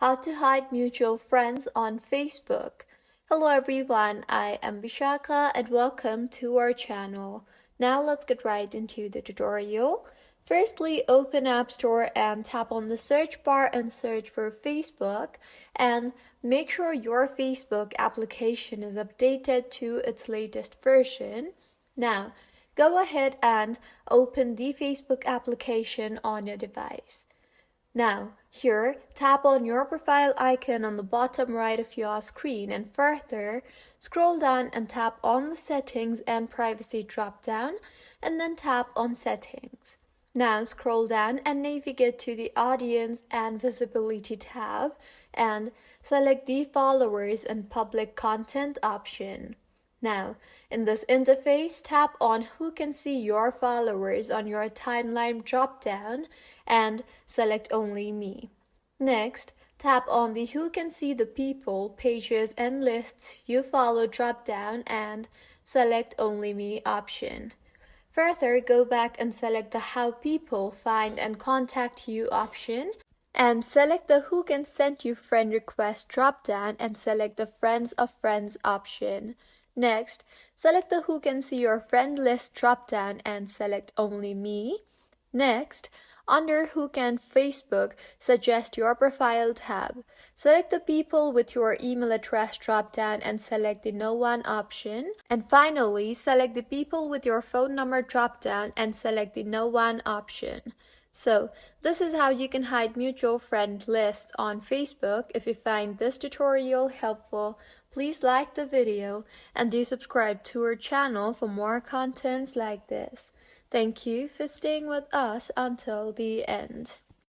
How to hide mutual friends on Facebook. Hello everyone, I am Vishaka and welcome to our channel. Now let's get right into the tutorial. Firstly, open App Store and tap on the search bar and search for Facebook, and make sure your Facebook application is updated to its latest version. Now, go ahead and open the Facebook application on your device. Now, here, tap on your profile icon on the bottom right of your screen and further scroll down and tap on the Settings and Privacy drop-down and then tap on Settings. Now scroll down and navigate to the Audience and Visibility tab and select the Followers and Public Content option. Now, in this interface, tap on Who Can See Your Followers on your timeline drop-down and select Only Me. Next, tap on the Who Can See the People, Pages and Lists You Follow drop-down and select Only Me option. Further, go back and select the How People Find and Contact You option and select the Who Can Send You Friend Request drop-down and select the Friends of Friends option. Next, select the Who Can See Your Friend List drop-down and select Only Me. Next, under Who Can Facebook, Suggest Your Profile tab. Select the people with your email address drop-down and select the No One option. And finally, select the people with your phone number drop-down and select the No One option. So, this is how you can hide mutual friend lists on Facebook. If you find this tutorial helpful, please like the video and do subscribe to our channel for more contents like this. Thank you for staying with us until the end.